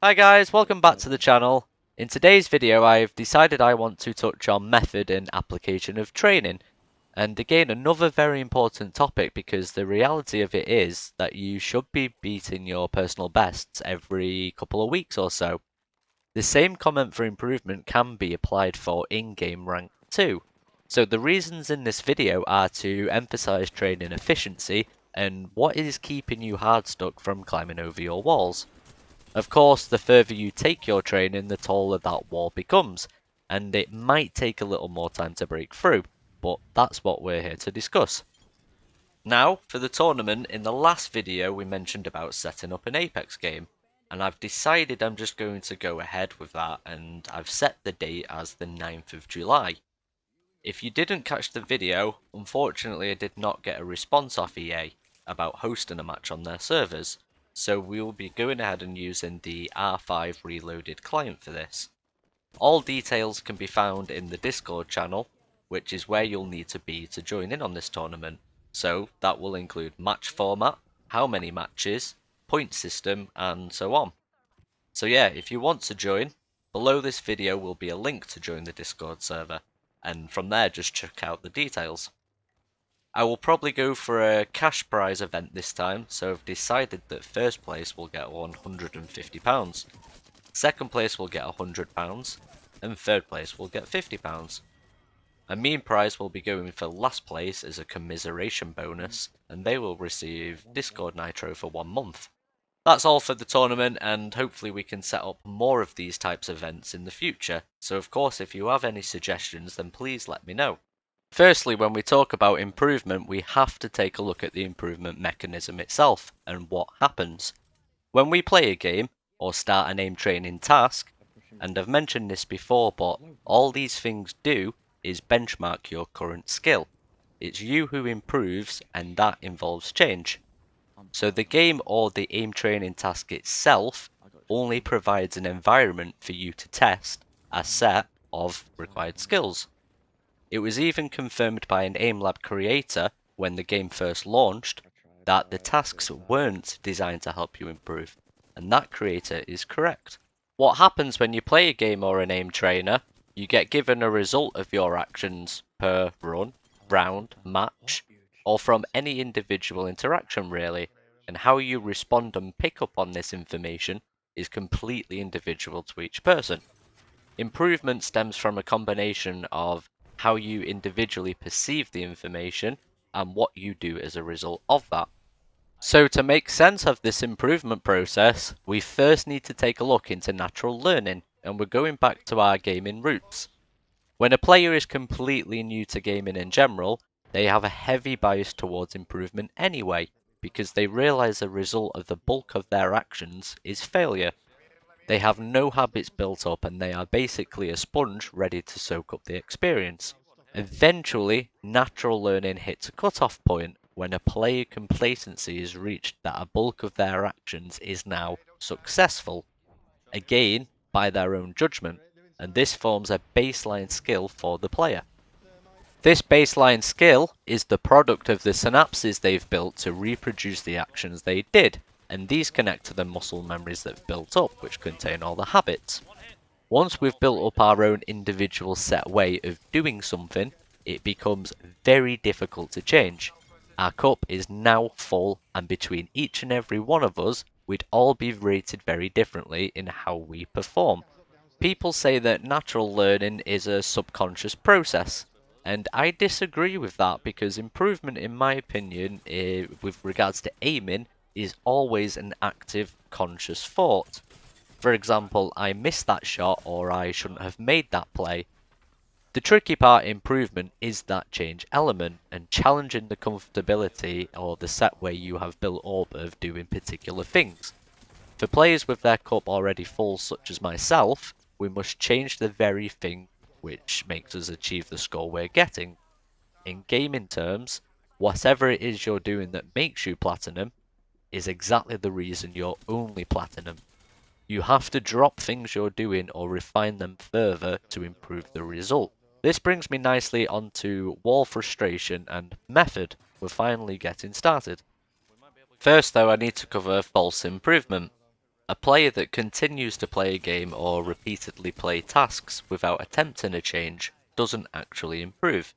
Hi guys, welcome back to the channel. In today's video I've decided I want to touch on method and application of training. And again, another very important topic because the reality of it is that you should be beating your personal bests every couple of weeks or so. The same comment for improvement can be applied for in-game rank too. So the reasons in this video are to emphasize training efficiency and what is keeping you hard stuck from climbing over your walls. Of course, the further you take your training, the taller that wall becomes, and it might take a little more time to break through, but that's what we're here to discuss. Now, for the tournament, in the last video we mentioned about setting up an Apex game, and I've decided I'm just going to go ahead with that, and I've set the date as the 9th of July. If you didn't catch the video, unfortunately I did not get a response off EA about hosting a match on their servers, so we will be going ahead and using the R5 Reloaded client for this. All details can be found in the Discord channel, which is where you'll need to be to join in on this tournament. So that will include match format, how many matches, point system, and so on. So yeah, if you want to join, below this video will be a link to join the Discord server, and from there just check out the details. I will probably go for a cash prize event this time, so I've decided that first place will get £150, second place will get £100, and third place will get £50. A mean prize will be going for last place as a commiseration bonus, and they will receive Discord Nitro for 1 month. That's all for the tournament, and hopefully we can set up more of these types of events in the future, so of course if you have any suggestions then please let me know. Firstly, when we talk about improvement, we have to take a look at the improvement mechanism itself and what happens. When we play a game or start an aim training task, and I've mentioned this before, but all these things do is benchmark your current skill. It's you who improves, and that involves change. So the game or the aim training task itself only provides an environment for you to test a set of required skills. It was even confirmed by an AimLab creator when the game first launched that the tasks weren't designed to help you improve, and that creator is correct. What happens when you play a game or an aim trainer? You get given a result of your actions per run, round, match, or from any individual interaction really, and how you respond and pick up on this information is completely individual to each person. Improvement stems from a combination of how you individually perceive the information and what you do as a result of that. So to make sense of this improvement process, we first need to take a look into natural learning, and we're going back to our gaming roots. When a player is completely new to gaming in general, they have a heavy bias towards improvement anyway, because they realize the result of the bulk of their actions is failure. They have no habits built up and they are basically a sponge ready to soak up the experience. Eventually, natural learning hits a cutoff point when a player complacency is reached that a bulk of their actions is now successful, again by their own judgment, and this forms a baseline skill for the player. This baseline skill is the product of the synapses they've built to reproduce the actions they did, and these connect to the muscle memories they've built up, which contain all the habits. Once we've built up our own individual set way of doing something, it becomes very difficult to change. Our cup is now full, and between each and every one of us, we'd all be rated very differently in how we perform. People say that natural learning is a subconscious process, and I disagree with that because improvement, in my opinion, with regards to aiming, is always an active, conscious thought. For example, I missed that shot or I shouldn't have made that play. The tricky part improvement is that change element and challenging the comfortability or the set way you have built up of doing particular things. For players with their cup already full such as myself, we must change the very thing which makes us achieve the score we're getting. In gaming terms, whatever it is you're doing that makes you platinum is exactly the reason you're only platinum. You have to drop things you're doing or refine them further to improve the result. This brings me nicely onto wall frustration and method. We're finally getting started. First though, I need to cover false improvement. A player that continues to play a game or repeatedly play tasks without attempting a change doesn't actually improve.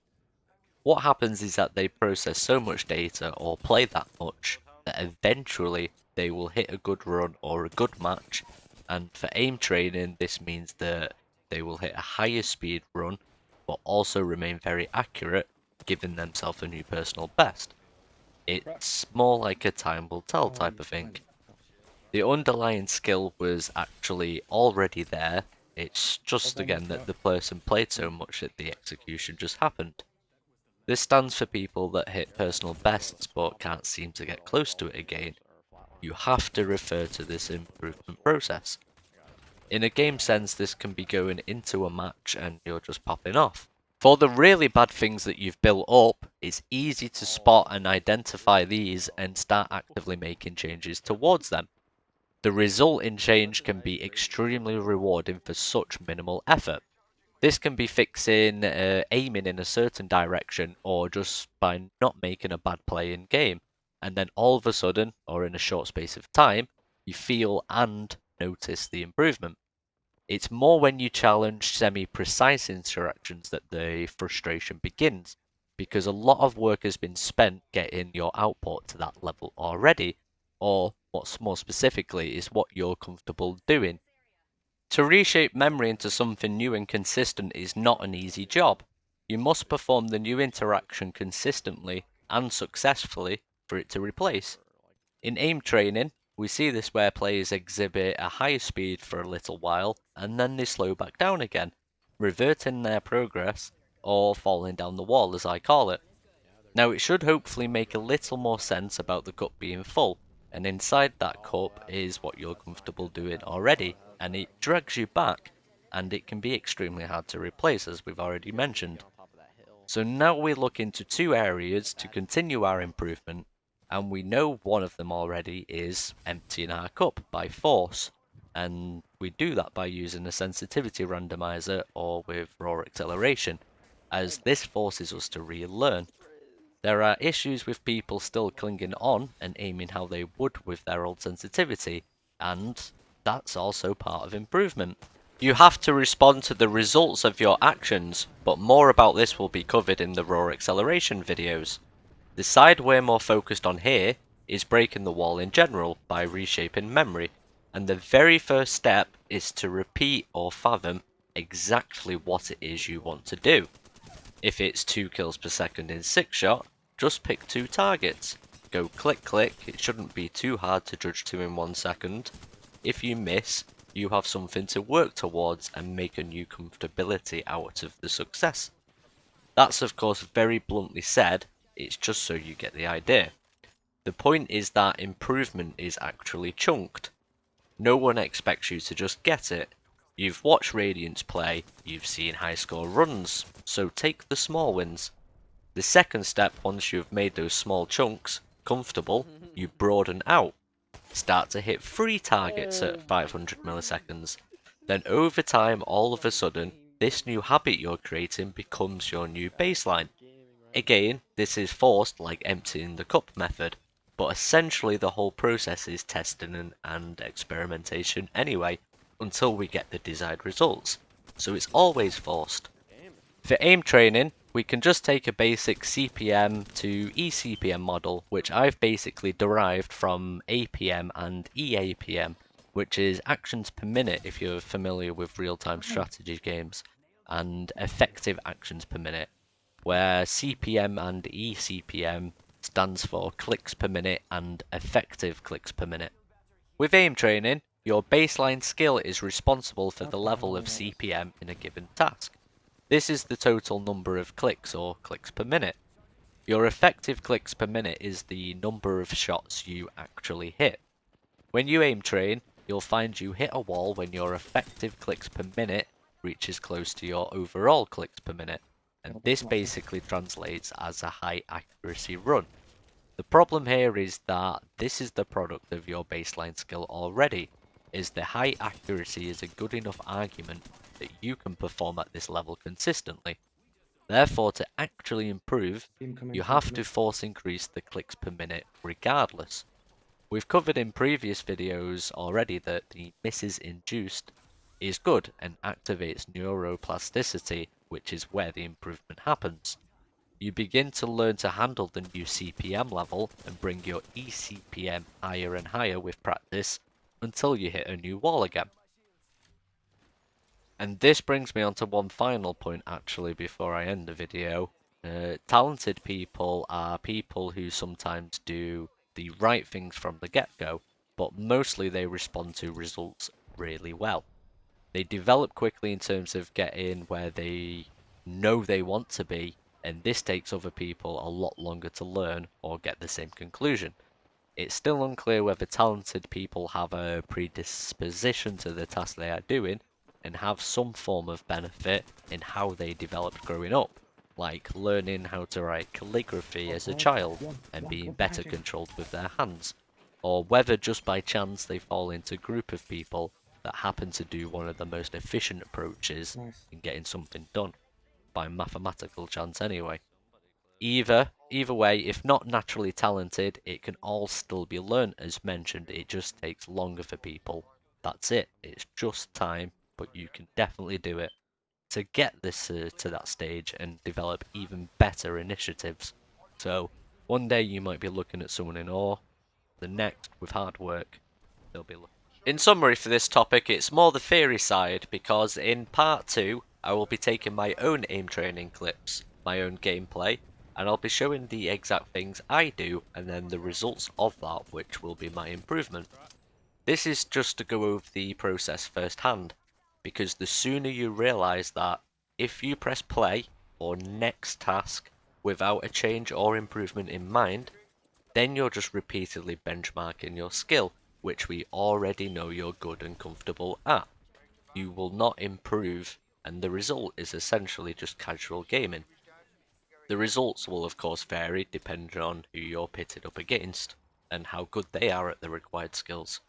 What happens is that they process so much data or play that much that eventually they will hit a good run or a good match, and for aim training this means that they will hit a higher speed run but also remain very accurate, giving themselves a new personal best. It's more like a time will tell type of thing. The underlying skill was actually already there, it's just again that the person played so much that the execution just happened. This stands for people that hit personal bests but can't seem to get close to it again. You have to refer to this improvement process. In a game sense, this can be going into a match and you're just popping off. For the really bad things that you've built up, it's easy to spot and identify these and start actively making changes towards them. The resulting change can be extremely rewarding for such minimal effort. This can be fixing aiming in a certain direction or just by not making a bad play in game. And then all of a sudden, or in a short space of time, you feel and notice the improvement. It's more when you challenge semi-precise interactions that the frustration begins, because a lot of work has been spent getting your output to that level already, or what's more specifically is what you're comfortable doing. To reshape memory into something new and consistent is not an easy job. You must perform the new interaction consistently and successfully for it to replace. In aim training, we see this where players exhibit a higher speed for a little while and then they slow back down again, reverting their progress or falling down the wall as I call it. Now it should hopefully make a little more sense about the cup being full, and inside that cup is what you're comfortable doing already, and it drags you back, and it can be extremely hard to replace as we've already mentioned. So now we look into two areas to continue our improvement, and we know one of them already is emptying our cup by force, and we do that by using a sensitivity randomizer or with raw acceleration, as this forces us to relearn. There are issues with people still clinging on and aiming how they would with their old sensitivity, and that's also part of improvement. You have to respond to the results of your actions, but more about this will be covered in the raw acceleration videos. The side we're more focused on here is breaking the wall in general by reshaping memory, and the very first step is to repeat or fathom exactly what it is you want to do. If it's 2 kills per second in 6 shot, just pick 2 targets. Go click click, it shouldn't be too hard to judge 2 in 1 second. If you miss, you have something to work towards and make a new comfortability out of the success. That's of course very bluntly said, it's just so you get the idea. The point is that improvement is actually chunked. No one expects you to just get it. You've watched Radiants play, you've seen high score runs, so take the small wins. The second step, once you've made those small chunks comfortable, you broaden out. Start to hit 3 targets at 500 milliseconds. Then over time, all of a sudden, this new habit you're creating becomes your new baseline. Again, this is forced like emptying the cup method, but essentially the whole process is testing and experimentation anyway, until we get the desired results. So it's always forced. For aim training, we can just take a basic CPM to ECPM model, which I've basically derived from APM and EAPM, which is actions per minute if you're familiar with real-time strategy games, and effective actions per minute, where CPM and ECPM stands for clicks per minute and effective clicks per minute. With aim training, your baseline skill is responsible for the level of CPM in a given task. This is the total number of clicks or clicks per minute. Your effective clicks per minute is the number of shots you actually hit. When you aim train, you'll find you hit a wall when your effective clicks per minute reaches close to your overall clicks per minute, and this basically translates as a high accuracy run. The problem here is that this is the product of your baseline skill already, is the high accuracy is a good enough argument that you can perform at this level consistently. Therefore, to actually improve, you have to force increase the clicks per minute regardless. We've covered in previous videos already that the misses induced is good and activates neuroplasticity, which is where the improvement happens. You begin to learn to handle the new CPM level and bring your ECPM higher and higher with practice until you hit a new wall again. And this brings me on to one final point actually before I end the video. Talented people are people who sometimes do the right things from the get-go, but mostly they respond to results really well. They develop quickly in terms of getting where they know they want to be, and this takes other people a lot longer to learn or get the same conclusion. It's still unclear whether talented people have a predisposition to the task they are doing and have some form of benefit in how they developed growing up, like learning how to write calligraphy as a child and being better controlled with their hands, or whether just by chance they fall into a group of people that happen to do one of the most efficient approaches in getting something done, by mathematical chance anyway. Either way, if not naturally talented, it can all still be learnt. As mentioned, it just takes longer for people. That's it. It's just time, but you can definitely do it to get this to that stage and develop even better initiatives. So one day you might be looking at someone in awe, the next, with hard work, they'll be looking. In summary for this topic, it's more the theory side, because in part 2 I will be taking my own aim training clips, my own gameplay, and I'll be showing the exact things I do and then the results of that, which will be my improvement. This is just to go over the process firsthand, because the sooner you realise that if you press play or next task without a change or improvement in mind, then you're just repeatedly benchmarking your skill, which we already know you're good and comfortable at. You will not improve, and the result is essentially just casual gaming. The results will of course vary depending on who you're pitted up against, and how good they are at the required skills.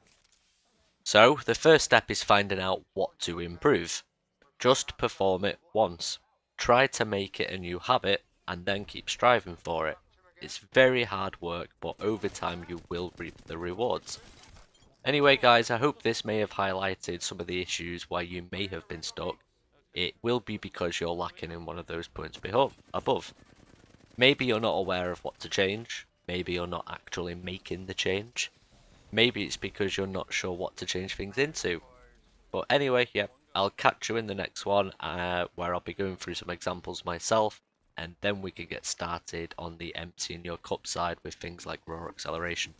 So, the first step is finding out what to improve. Just perform it once. Try to make it a new habit, and then keep striving for it. It's very hard work, but over time you will reap the rewards. Anyway guys, I hope this may have highlighted some of the issues why you may have been stuck. It will be because you're lacking in one of those points above. Maybe you're not aware of what to change, maybe you're not actually making the change, maybe it's because you're not sure what to change things into. But anyway, yeah, I'll catch you in the next one, where I'll be going through some examples myself, and then we can get started on the emptying your cup side with things like raw acceleration.